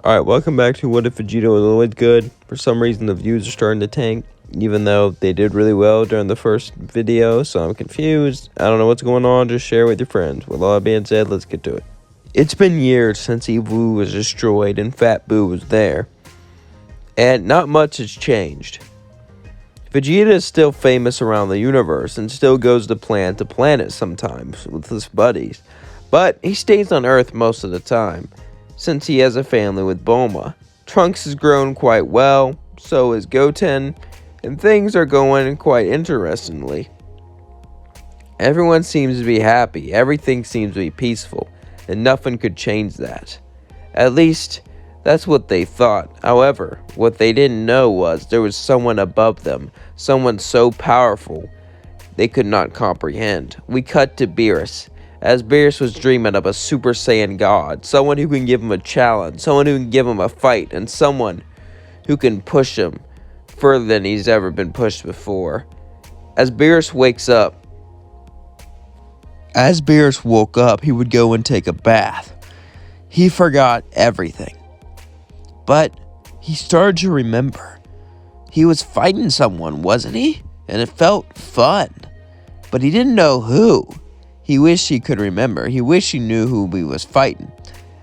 Alright, welcome back to What If Vegeta Was Always Good. For some reason, the views are starting to tank, even though they did really well during the first video, so I'm confused. I don't know what's going on, just share with your friends. With all that being said, let's get to it. It's been years since Evu was destroyed and Fat Boo was there, and not much has changed. Vegeta is still famous around the universe and still goes to planet sometimes with his buddies, but he stays on Earth most of the time, since he has a family with Bulma. Trunks has grown quite well, so is Goten, and things are going quite interestingly. Everyone seems to be happy, everything seems to be peaceful, and nothing could change that. At least, that's what they thought. However, what they didn't know was there was someone above them, someone so powerful they could not comprehend. We cut to Beerus, as Beerus was dreaming of a Super Saiyan God, someone who can give him a challenge, someone who can give him a fight, and someone who can push him further than he's ever been pushed before. As Beerus woke up, he would go and take a bath. He forgot everything. But he started to remember. He was fighting someone, wasn't he? And it felt fun. But he didn't know who. He wished he could remember. He wished he knew who he was fighting.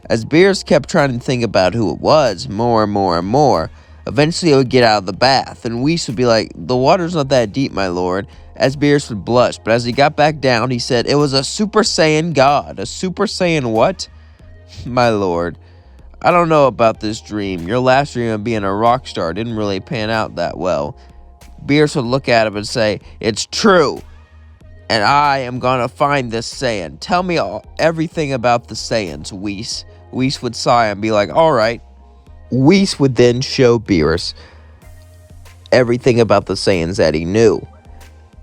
As Beerus kept trying to think about who it was, more and more, eventually he would get out of the bath, and Whis would be like, "The water's not that deep, my lord," as Beerus would blush. But as he got back down, he said, "It was a Super Saiyan God." A Super Saiyan what? My lord, I don't know about this dream. Your last dream of being a rock star didn't really pan out that well. Beerus would look at him and say, "It's true. And I am gonna find this Saiyan. Tell me everything about the Saiyans, Whis." Whis would sigh and be like, "Alright." Whis would then show Beerus everything about the Saiyans that he knew,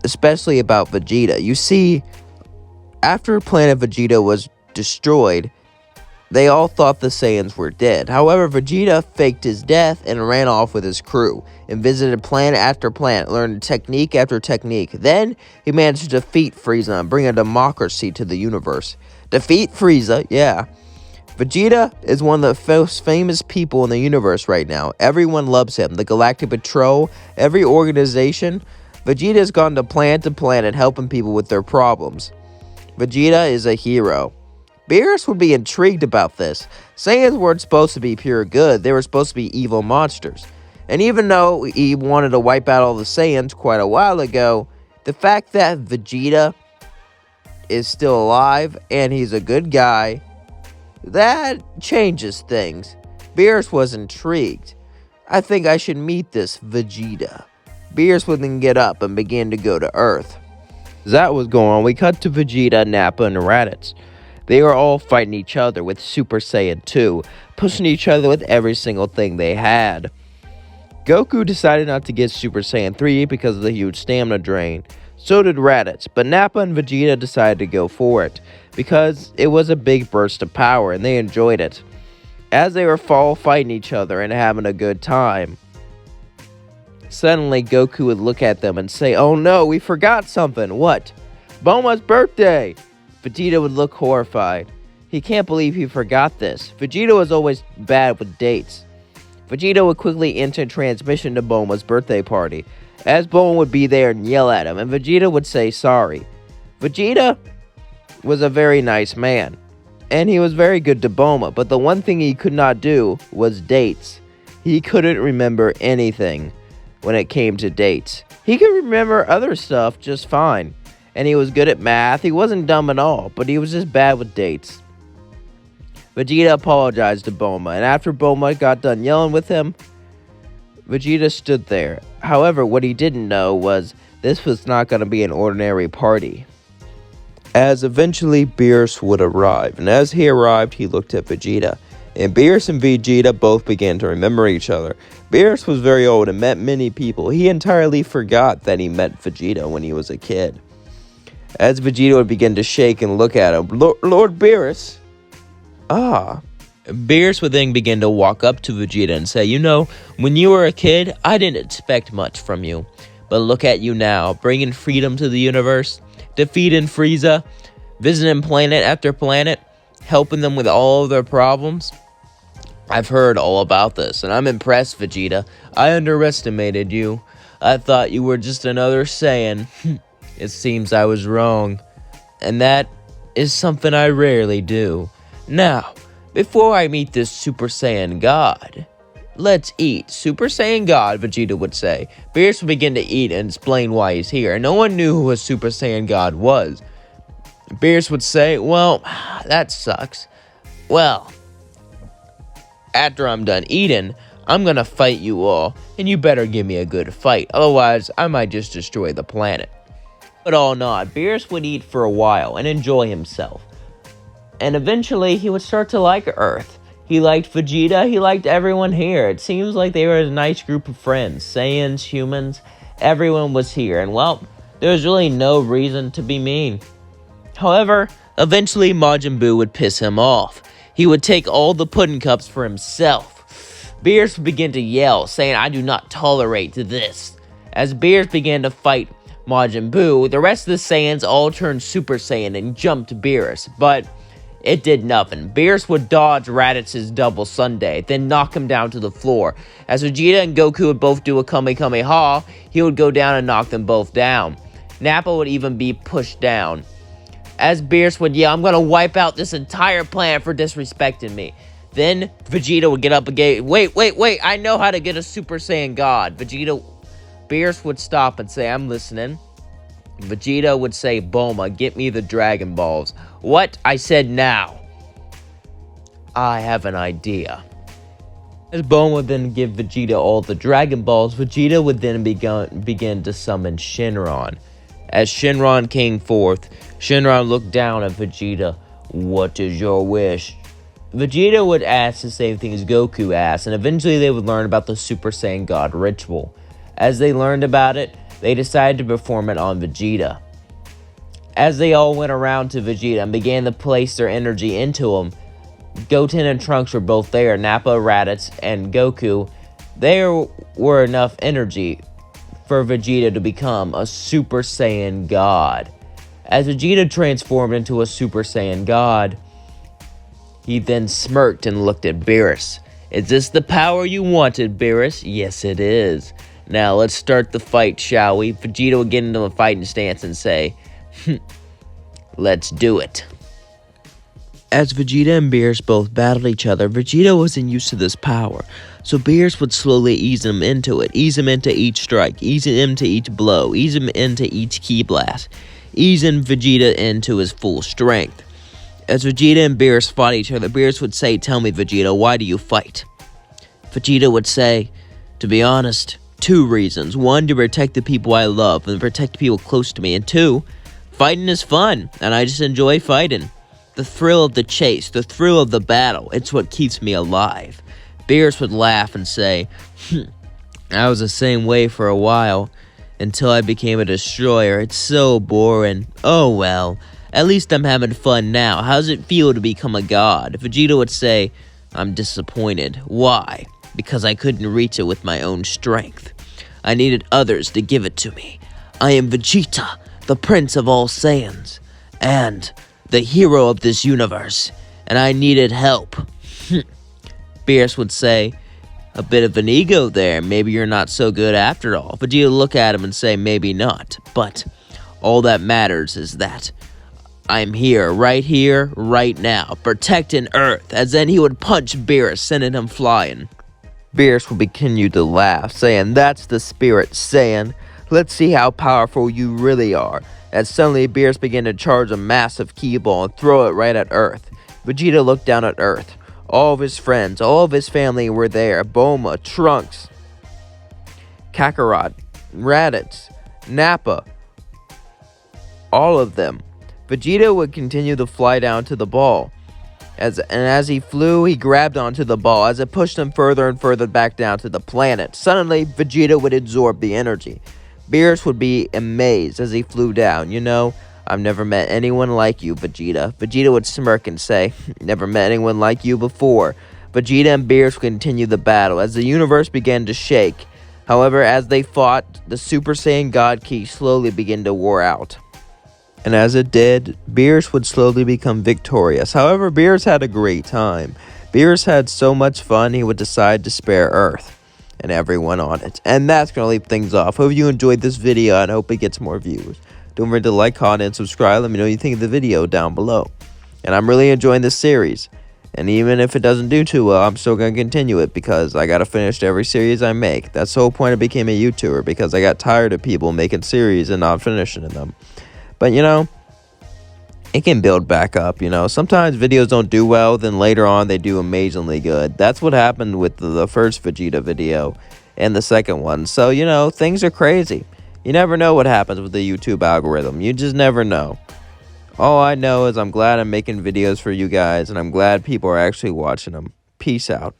especially about Vegeta. You see, after Planet Vegeta was destroyed, they all thought the Saiyans were dead. However, Vegeta faked his death and ran off with his crew and visited planet after planet, learned technique after technique. Then, he managed to defeat Frieza and bring a democracy to the universe. Defeat Frieza, yeah. Vegeta is one of the most famous people in the universe right now. Everyone loves him. The Galactic Patrol, every organization. Vegeta has gone to planet helping people with their problems. Vegeta is a hero. Beerus would be intrigued about this. Saiyans weren't supposed to be pure good, they were supposed to be evil monsters. And even though he wanted to wipe out all the Saiyans quite a while ago, the fact that Vegeta is still alive and he's a good guy, that changes things. Beerus was intrigued. "I think I should meet this Vegeta." Beerus would then get up and begin to go to Earth. As that was going on, we cut to Vegeta, Nappa, and Raditz. They were all fighting each other with Super Saiyan 2, pushing each other with every single thing they had. Goku decided not to get Super Saiyan 3 because of the huge stamina drain. So did Raditz, but Nappa and Vegeta decided to go for it, because it was a big burst of power and they enjoyed it. As they were all fighting each other and having a good time, suddenly Goku would look at them and say, "Oh no, we forgot something." "What?" "Bulma's birthday." Vegeta would look horrified. He can't believe he forgot this. Vegeta was always bad with dates. Vegeta would quickly enter transmission to Bulma's birthday party, as Bulma would be there and yell at him, and Vegeta would say sorry. Vegeta was a very nice man, and he was very good to Bulma, but the one thing he could not do was dates. He couldn't remember anything when it came to dates. He could remember other stuff just fine. And he was good at math. He wasn't dumb at all, but he was just bad with dates. Vegeta apologized to Bulma, and after Bulma got done yelling with him, Vegeta stood there. However, what he didn't know was this was not going to be an ordinary party, as eventually Beerus would arrive. And as he arrived, he looked at Vegeta, and Beerus and Vegeta both began to remember each other. Beerus was very old and met many people. He entirely forgot that he met Vegeta when he was a kid. As Vegeta would begin to shake and look at him, "Lord Beerus." "Ah." Beerus would then begin to walk up to Vegeta and say, "You know, when you were a kid, I didn't expect much from you. But look at you now, bringing freedom to the universe, defeating Frieza, visiting planet after planet, helping them with all of their problems. I've heard all about this, and I'm impressed, Vegeta. I underestimated you. I thought you were just another Saiyan. It seems I was wrong. And that is something I rarely do. Now, before I meet this Super Saiyan God, let's eat. Super Saiyan God, Vegeta would say. Beerus would begin to eat and explain why he's here. No one knew who a Super Saiyan God was. Beerus would say, well, that sucks. Well, after I'm done eating, I'm gonna fight you all, and you better give me a good fight, otherwise I might just destroy the planet. But all not, Beerus would eat for a while and enjoy himself. And eventually he would start to like Earth. He liked Vegeta, he liked everyone here. It seems like they were a nice group of friends. Saiyans, humans, everyone was here, and well, there was really no reason to be mean. However, eventually Majin Buu would piss him off. He would take all the pudding cups for himself. Beerus would begin to yell, saying, I do not tolerate this. As Beerus began to fight Majin Buu, the rest of the Saiyans all turned Super Saiyan and jumped Beerus, but it did nothing. Beerus would dodge Raditz's double Sundae, then knock him down to the floor. As Vegeta and Goku would both do a Kamehameha, he would go down and knock them both down. Nappa would even be pushed down. As Beerus would yell, I'm gonna wipe out this entire planet for disrespecting me. Then Vegeta would get up again. Wait, I know how to get a Super Saiyan God. Beerus would stop and say, I'm listening. Vegeta would say, Bulma, get me the Dragon Balls. What? I said now. I have an idea. As Bulma would then give Vegeta all the Dragon Balls, Vegeta would then begin to summon Shenron. As Shenron came forth, Shenron looked down at Vegeta. What is your wish? Vegeta would ask the same thing as Goku asked, and eventually they would learn about the Super Saiyan God ritual. As they learned about it, they decided to perform it on Vegeta. As they all went around to Vegeta and began to place their energy into him, Goten and Trunks were both there, Nappa, Raditz, and Goku. There were enough energy for Vegeta to become a Super Saiyan God. As Vegeta transformed into a Super Saiyan God, he then smirked and looked at Beerus. Is this the power you wanted, Beerus? Yes, it is. Now, let's start the fight, shall we? Vegeta would get into a fighting stance and say, let's do it. As Vegeta and Beerus both battled each other, Vegeta wasn't used to this power, so Beerus would slowly ease him into it, ease him into each strike, ease him into each blow, ease him into each ki blast, easing Vegeta into his full strength. As Vegeta and Beerus fought each other, Beerus would say, tell me, Vegeta, why do you fight? Vegeta would say, to be honest, 2 reasons. 1, to protect the people I love and protect people close to me. And 2, fighting is fun, and I just enjoy fighting. The thrill of the chase, the thrill of the battle, it's what keeps me alive. Beerus would laugh and say, I was the same way for a while, until I became a destroyer. It's so boring. Oh well, at least I'm having fun now. How does it feel to become a god? Vegeta would say, I'm disappointed. Why? Because I couldn't reach it with my own strength. I needed others to give it to me. I am Vegeta, the prince of all Saiyans, and the hero of this universe, and I needed help. Beerus would say, a bit of an ego there. Maybe you're not so good after all. Vegeta would look at him and say, maybe not. But all that matters is that I'm here, right now, protecting Earth. As then he would punch Beerus, sending him flying. Beerus would continue to laugh, saying, that's the spirit, Saiyan. Let's see how powerful you really are. As suddenly Beerus began to charge a massive ki ball and throw it right at Earth. Vegeta looked down at Earth. All of his friends, all of his family were there. Bulma, Trunks, Kakarot, Raditz, Nappa, all of them. Vegeta would continue to fly down to the ball. As he flew, he grabbed onto the ball as it pushed him further and further back down to the planet. Suddenly, Vegeta would absorb the energy. Beerus would be amazed as he flew down. You know, I've never met anyone like you, Vegeta. Vegeta would smirk and say, never met anyone like you before. Vegeta and Beerus would continue the battle as the universe began to shake. However, as they fought, the Super Saiyan God Ki slowly began to wear out. And as it did, Beerus would slowly become victorious. However, Beerus had a great time. Beerus had so much fun he would decide to spare Earth and everyone on it. And that's going to leave things off. Hope you enjoyed this video and hope it gets more views. Don't forget to like, comment, and subscribe. Let me know what you think of the video down below. And I'm really enjoying this series. And even if it doesn't do too well, I'm still going to continue it because I got to finish every series I make. That's the whole point I became a YouTuber, because I got tired of people making series and not finishing them. But, you know, it can build back up, you know. Sometimes videos don't do well, then later on they do amazingly good. That's what happened with the first Vegeta video and the second one. So, you know, things are crazy. You never know what happens with the YouTube algorithm. You just never know. All I know is I'm glad I'm making videos for you guys, and I'm glad people are actually watching them. Peace out.